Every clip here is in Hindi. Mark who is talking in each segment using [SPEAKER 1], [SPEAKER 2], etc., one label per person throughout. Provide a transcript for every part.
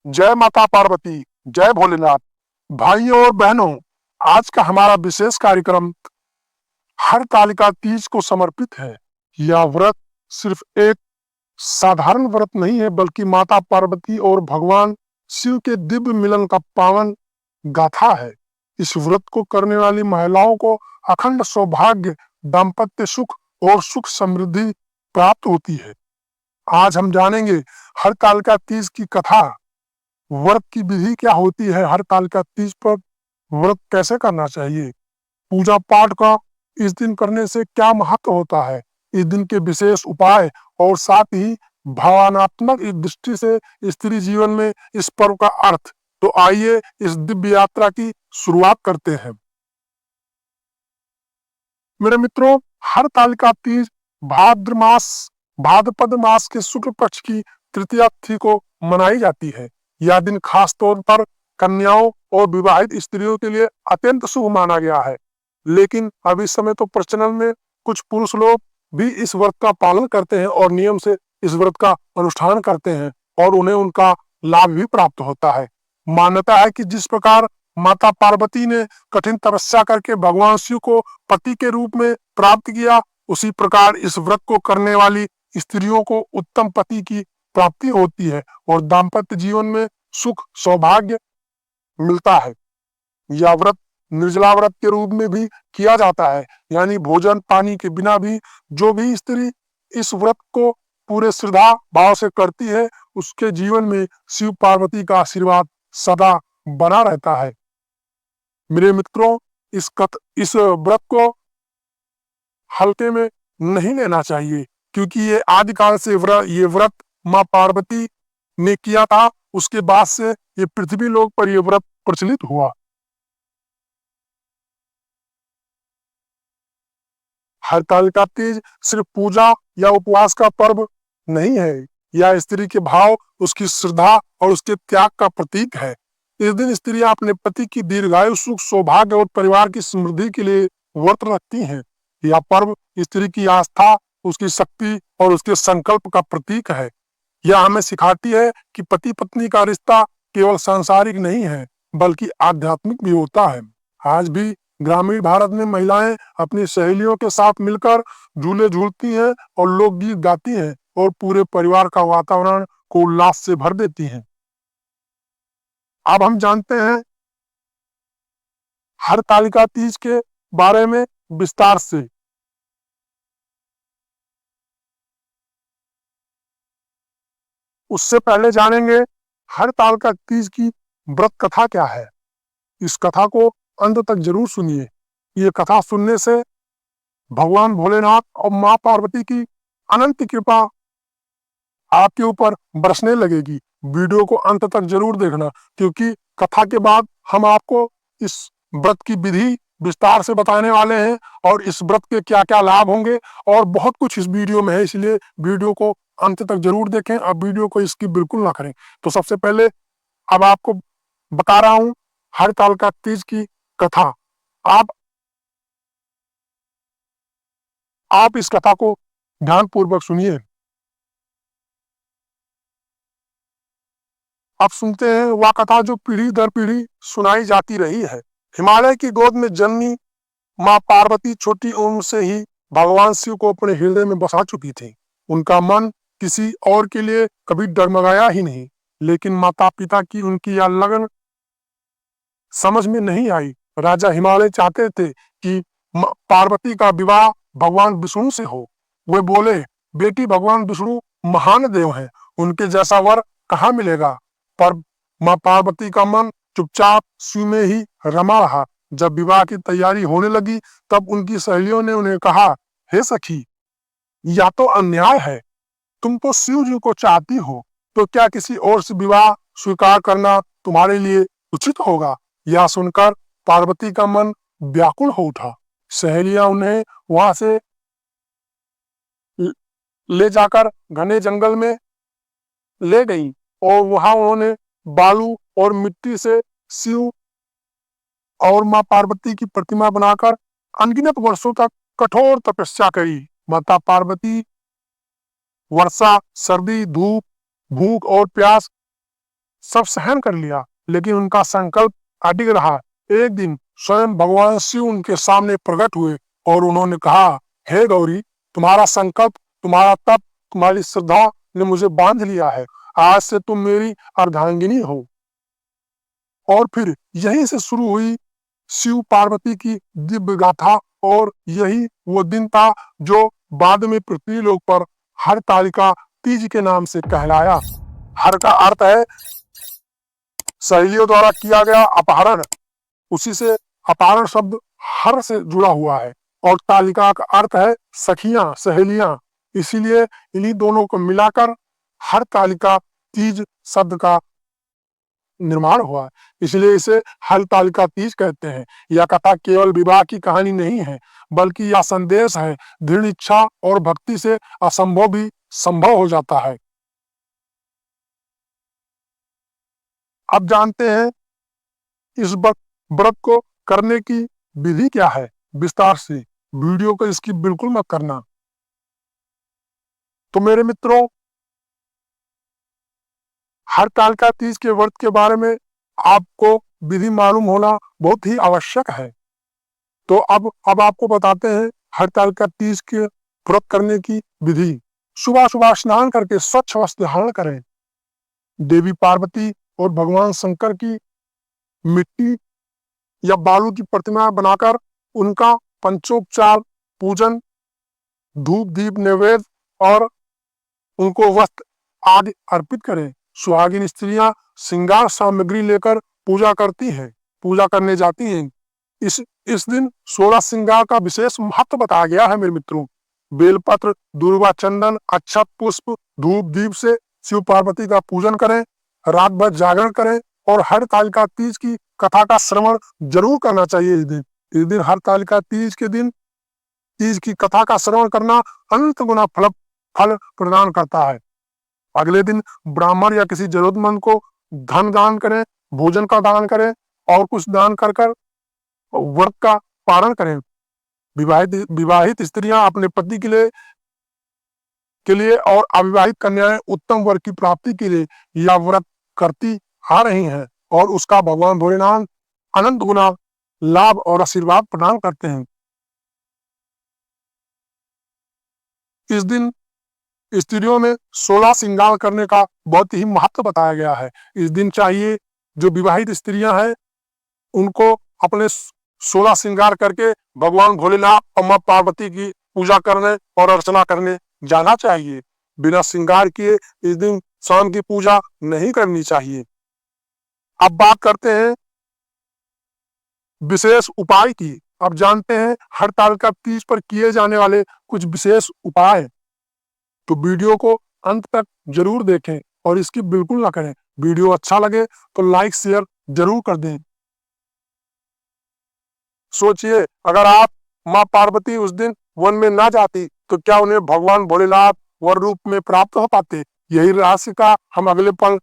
[SPEAKER 1] जय माता पार्वती, जय भोलेनाथ। भाइयों और बहनों, आज का हमारा विशेष कार्यक्रम हरतालिका तीज को समर्पित है। यह व्रत सिर्फ एक साधारण व्रत नहीं है, बल्कि माता पार्वती और भगवान शिव के दिव्य मिलन का पावन गाथा है। इस व्रत को करने वाली महिलाओं को अखंड सौभाग्य, दाम्पत्य सुख और सुख समृद्धि प्राप्त होती है। आज हम जानेंगे हरतालिका तीज की कथा, व्रत की विधि क्या होती है, हरतालिका तीज पर व्रत कैसे करना चाहिए, पूजा पाठ का इस दिन करने से क्या महत्व होता है, इस दिन के विशेष उपाय और साथ ही भावनात्मक दृष्टि से स्त्री जीवन में इस पर्व का अर्थ। तो आइए इस दिव्य यात्रा की शुरुआत करते हैं। मेरे मित्रों, हरतालिका तीज भाद्र मास भाद्रपद मास के शुक्ल पक्ष की तृतीया तिथि को मनाई जाती है। यह दिन खास तौर पर कन्याओं और विवाहित स्त्रियों के लिए अत्यंत शुभ माना गया है। लेकिन अब इस समय तो प्रचलन में कुछ पुरुष लोग भी इस व्रत का पालन करते हैं और नियम से इस व्रत का अनुष्ठान करते हैं और उन्हें उनका लाभ भी प्राप्त होता है। मान्यता है कि जिस प्रकार माता पार्वती ने कठिन तपस्या करके भगवान शिव को पति के रूप में प्राप्त किया, उसी प्रकार इस व्रत को करने वाली स्त्रियों को उत्तम पति की प्राप्ति होती है और दाम्पत्य जीवन में सुख सौभाग्य मिलता है। यह व्रत निर्जला व्रत के रूप में भी किया जाता है, यानी भोजन पानी के बिना भी जो भी स्त्री इस व्रत को पूरे श्रद्धा भाव से करती है, उसके जीवन में शिव पार्वती का आशीर्वाद सदा बना रहता है। मेरे मित्रों, इस व्रत को हल्के में नहीं लेना चाहिए, क्योंकि ये आदिकाल से ये व्रत माँ पार्वती ने किया था। उसके बाद से ये पृथ्वी लोक पर यह व्रत प्रचलित हुआ। हरतालिका तीज सिर्फ पूजा या उपवास का पर्व नहीं है, यह स्त्री के भाव, उसकी श्रद्धा और उसके त्याग का प्रतीक है। इस दिन स्त्रियां अपने पति की दीर्घायु, सुख, सौभाग्य और परिवार की समृद्धि के लिए व्रत रखती हैं। यह पर्व स्त्री की आस्था, उसकी शक्ति और उसके संकल्प का प्रतीक है। यह हमें सिखाती है कि पति पत्नी का रिश्ता केवल सांसारिक नहीं है, बल्कि आध्यात्मिक भी होता है। आज भी ग्रामीण भारत में महिलाएं अपनी सहेलियों के साथ मिलकर झूले झूलती हैं और लोकगीत गाती हैं और पूरे परिवार का वातावरण को उल्लास से भर देती हैं। अब हम जानते हैं हरतालिका तीज के बारे में विस्तार से। उससे पहले जानेंगे हरतालिका तीज की व्रत कथा क्या है। इस कथा को अंत तक जरूर सुनिए। ये कथा सुनने से भगवान भोलेनाथ और माँ पार्वती की अनंत कृपा आपके ऊपर बरसने लगेगी। वीडियो को अंत तक जरूर देखना, क्योंकि कथा के बाद हम आपको इस व्रत की विधि विस्तार से बताने वाले हैं और इस व्रत के क्या क्या लाभ होंगे और बहुत कुछ इस वीडियो में है, इसलिए वीडियो को अंत तक जरूर देखें। अब वीडियो को स्किप बिल्कुल ना करें। तो सबसे पहले अब आपको बता रहा हूं हरतालिका तीज की कथा। आप आप इस कथा को ध्यानपूर्वक सुनिए। अब सुनते हैं वह कथा जो पीढ़ी दर पीढ़ी सुनाई जाती रही है। हिमालय की गोद में जन्मी माँ पार्वती छोटी उम्र से ही भगवान शिव को अपने हृदय में बसा चुकी थी। उनका मन किसी और के लिए कभी डगमगाया ही नहीं। लेकिन माता पिता की उनकी यह लगन समझ में नहीं आई। राजा हिमालय चाहते थे कि पार्वती का विवाह भगवान विष्णु से हो। वे बोले, बेटी, भगवान विष्णु महान देव हैं, उनके जैसा वर कहाँ मिलेगा। पर माँ पार्वती का मन चुपचाप शिव में ही रमा रहा। जब विवाह की तैयारी होने लगी, तब उनकी सहेलियों ने उन्हें कहा, हे सखी, या तो अन्याय है, तुम तो शिव जी को चाहती हो, तो क्या किसी और से विवाह स्वीकार करना तुम्हारे लिए उचित होगा। यह सुनकर पार्वती का मन व्याकुल हो उठा। सहेलियां उन्हें वहां से ले जाकर घने जंगल में ले गईं और वहां उन्होंने बालू और मिट्टी से शिव और माँ पार्वती की प्रतिमा बनाकर अनगिनत वर्षों तक कठोर तपस्या करी। माता पार्वती वर्षा, सर्दी, धूप, भूख और प्यास सब सहन कर लिया, लेकिन उनका संकल्प अडिग रहा। एक दिन स्वयं भगवान शिव उनके सामने प्रकट हुए और उन्होंने कहा, हे गौरी, तुम्हारा संकल्प, तुम्हारा तप, तुम्हारी श्रद्धा ने मुझे बांध लिया है। आज से तुम मेरी अर्धांगिनी हो। और फिर यहीं से शुरू हुई शिव पार्वती की दिव्य गाथा। और यही वो दिन था जो बाद में पृथ्वी लोक पर हरतालिका तीज के नाम से कहलाया। हर का अर्थ है सहेलियों द्वारा किया गया अपहरण, उसी से अपहरण शब्द हर से जुड़ा हुआ है। और तालिका का अर्थ है सखियां, सहेलियां, इसीलिए इन्हीं दोनों को मिलाकर हरतालिका तीज शब्द का निर्माण हुआ। इसलिए इसे हरतालिका तीज कहते हैं। यह कथा केवल विवाह की कहानी नहीं है, बल्कि यह संदेश है, दृढ़ इच्छा और भक्ति से असंभव भी संभव हो जाता है। अब जानते हैं इस व्रत को करने की विधि क्या है विस्तार से। वीडियो को इसकी बिल्कुल मत करना। तो मेरे मित्रों, हरतालिका तीज के व्रत के बारे में आपको विधि मालूम होना बहुत ही आवश्यक है। तो अब आपको बताते हैं हरतालिका तीज के व्रत करने की विधि। सुबह सुबह स्नान करके स्वच्छ वस्त्र धारण करें। देवी पार्वती और भगवान शंकर की मिट्टी या बालू की प्रतिमा बनाकर उनका पंचोपचार पूजन, धूप दीप नैवेद्य और उनको वस्त्र आदि अर्पित करें। सुहागिन स्त्रियां श्रृंगार सामग्री लेकर पूजा करती हैं, पूजा करने जाती हैं। इस दिन 16 श्रृंगार का विशेष महत्व बताया गया है मेरे मित्रों। बेलपत्र, दूर्वा, चंदन, अक्षत, पुष्प, धूप दीप से शिव पार्वती का पूजन करें। रात भर जागरण करें और हरतालिका तीज की कथा का श्रवण जरूर करना चाहिए। इस दिन हरतालिका तीज के दिन तीज की कथा का श्रवण करना अनंत गुना फल प्रदान करता है। अगले दिन ब्राह्मण या किसी जरूरतमंद को धन दान करें, भोजन का दान करें और कुछ दान कर व्रत का पालन करें। विवाहित स्त्रियां अपने पति के लिए और अविवाहित कन्याएं उत्तम वर की प्राप्ति के लिए यह व्रत करती आ रही हैं और उसका भगवान भोलेनाथ अनंत गुना लाभ और आशीर्वाद प्रदान करते हैं। इस दिन स्त्रियों में 16 श्रृंगार करने का बहुत ही महत्व बताया गया है। इस दिन चाहिए जो विवाहित स्त्रियां हैं उनको अपने 16 श्रृंगार करके भगवान भोलेनाथ और मां पार्वती की पूजा करने और अर्चना करने जाना चाहिए। बिना श्रृंगार किए इस दिन शाम की पूजा नहीं करनी चाहिए। अब बात करते हैं विशेष उपाय की। अब जानते हैं हरतालिका तीज पर किए जाने वाले कुछ विशेष उपाय। तो वीडियो को अंत तक जरूर देखें और इसकी बिल्कुल ना करें। वीडियो अच्छा लगे तो लाइक शेयर जरूर कर दें। सोचिए, अगर आप मां पार्वती उस दिन वन में ना जाती तो क्या उन्हें भगवान भोलेनाथ वर रूप में प्राप्त हो पाते? यही रहस्य का हम अगले पल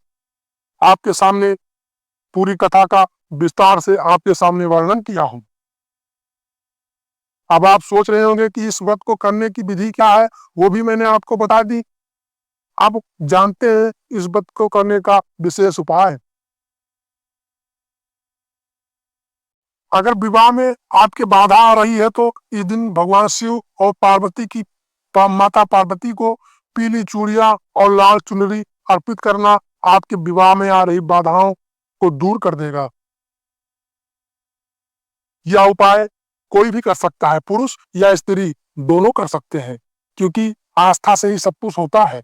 [SPEAKER 1] आपके सामने पूरी कथा का विस्तार से आपके सामने वर्णन किया हूं। अब आप सोच रहे होंगे कि इस व्रत को करने की विधि क्या है, वो भी मैंने आपको बता दी। अब जानते हैं इस व्रत को करने का विशेष उपाय। अगर विवाह में आपके बाधा आ रही है तो इस दिन भगवान शिव और पार्वती की माता पार्वती को पीली चूड़ियां और लाल चुनरी अर्पित करना आपके विवाह में आ रही बाधाओं को दूर कर देगा। यह उपाय कोई भी कर सकता है, पुरुष या स्त्री दोनों कर सकते हैं, क्योंकि आस्था से ही सब कुछ होता है।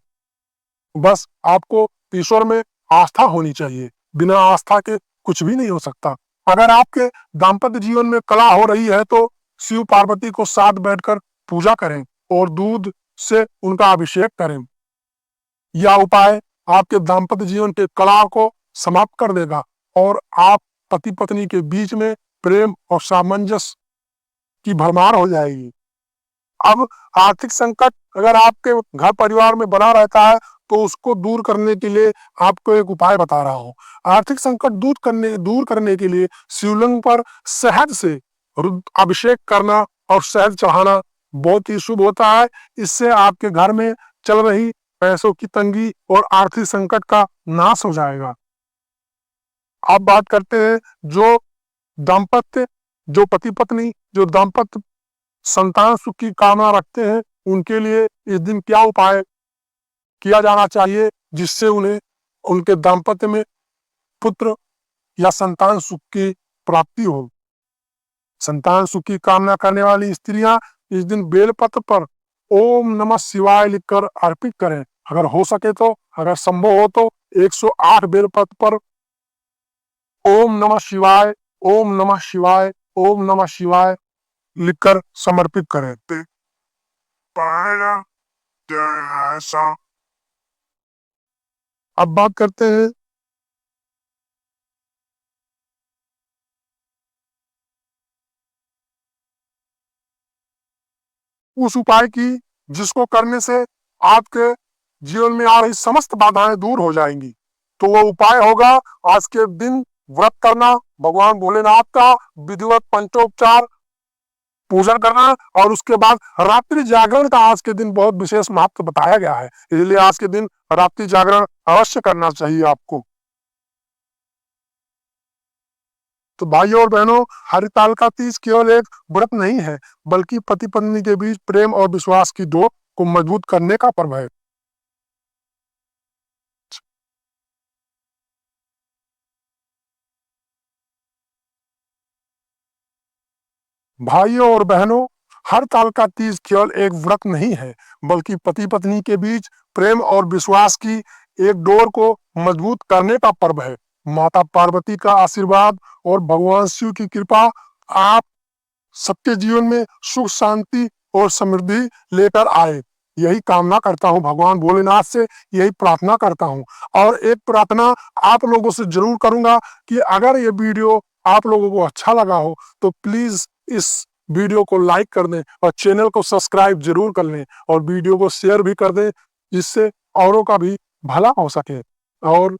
[SPEAKER 1] बस आपको ईश्वर में आस्था होनी चाहिए। बिना आस्था के कुछ भी नहीं हो सकता। अगर आपके दाम्पत्य जीवन में कलह हो रही है तो शिव पार्वती को साथ बैठकर पूजा करें और दूध से उनका अभिषेक करें। यह उपाय आपके दाम्पत्य जीवन के कलह को समाप्त कर देगा और आप पति पत्नी के बीच में प्रेम और सामंजस्य की भरमार हो जाएगी। अब आर्थिक संकट अगर आपके घर परिवार में बना रहता है तो उसको दूर करने के लिए आपको एक उपाय बता रहा हूं। आर्थिक संकट दूर करने के लिए शिवलिंग पर शहद से अभिषेक करना और शहद चढ़ाना बहुत ही शुभ होता है। इससे आपके घर में चल रही पैसों की तंगी और आर्थिक संकट का नाश हो जाएगा। अब बात करते हैं जो दाम्पत्य, जो पति पत्नी, जो दाम्पत्य संतान सुख की कामना रखते हैं, उनके लिए इस दिन क्या उपाय किया जाना चाहिए जिससे उन्हें उनके दाम्पत्य में पुत्र या संतान सुख की प्राप्ति हो। संतान सुख की कामना करने वाली स्त्रियां इस दिन बेलपत्र पर ओम नमः शिवाय लिखकर अर्पित करें। अगर हो सके तो, अगर संभव हो तो 108 बेलपत्र पर ओम नमः शिवाय, ओम नमः शिवाय, ओम नमः शिवाय लिखकर समर्पित करें। अब बात करते हैं उस उपाय की जिसको करने से आपके जीवन में आ रही समस्त बाधाएं दूर हो जाएंगी। तो वो उपाय होगा आज के दिन व्रत करना, भगवान भोलेनाथ का विधिवत पंचोपचार पूजन करना, और उसके बाद रात्रि जागरण का आज के दिन बहुत विशेष महत्व बताया गया है, इसलिए आज के दिन रात्रि जागरण अवश्य करना चाहिए आपको। तो भाइयों और बहनों, हरितालिका तीज केवल एक व्रत नहीं है, बल्कि पति पत्नी के बीच प्रेम और विश्वास की डोर को मजबूत करने का पर्व है। भाइयों और बहनों, हरतालिका तीज केवल एक व्रत नहीं है, बल्कि पति पत्नी के बीच प्रेम और विश्वास की एक डोर को मजबूत करने का पर्व है। माता पार्वती का आशीर्वाद और भगवान शिव की कृपा आप सबके जीवन में सुख शांति और समृद्धि लेकर आए, यही कामना करता हूँ भगवान भोलेनाथ से, यही प्रार्थना करता हूँ। और एक प्रार्थना आप लोगों से जरूर करूंगा कि अगर ये वीडियो आप लोगों को अच्छा लगा हो तो प्लीज इस वीडियो को लाइक कर दें और चैनल को सब्सक्राइब जरूर कर लें, और वीडियो को शेयर भी कर दें, जिससे औरों का भी भला हो सके। और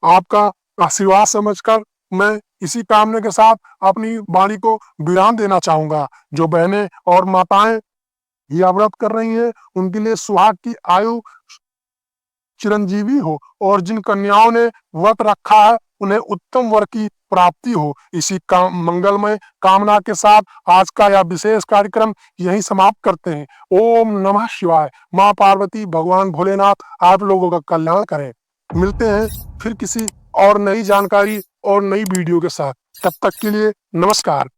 [SPEAKER 1] आपका आशीर्वाद समझकर मैं इसी कामना के साथ अपनी वाणी को विराम देना चाहूंगा। जो बहनें और माताएं यह व्रत कर रही हैं, उनके लिए सुहाग की आयु चिरंजीवी हो, और जिन कन्याओं ने व्रत रखा है उन्हें उत्तम वर की प्राप्ति हो। इसी मंगलमय कामना के साथ आज का यह विशेष कार्यक्रम यहीं समाप्त करते हैं। ओम नमः शिवाय। माँ पार्वती, भगवान भोलेनाथ आप लोगों का कल्याण करें। मिलते हैं फिर किसी और नई जानकारी और नई वीडियो के साथ। तब तक के लिए नमस्कार।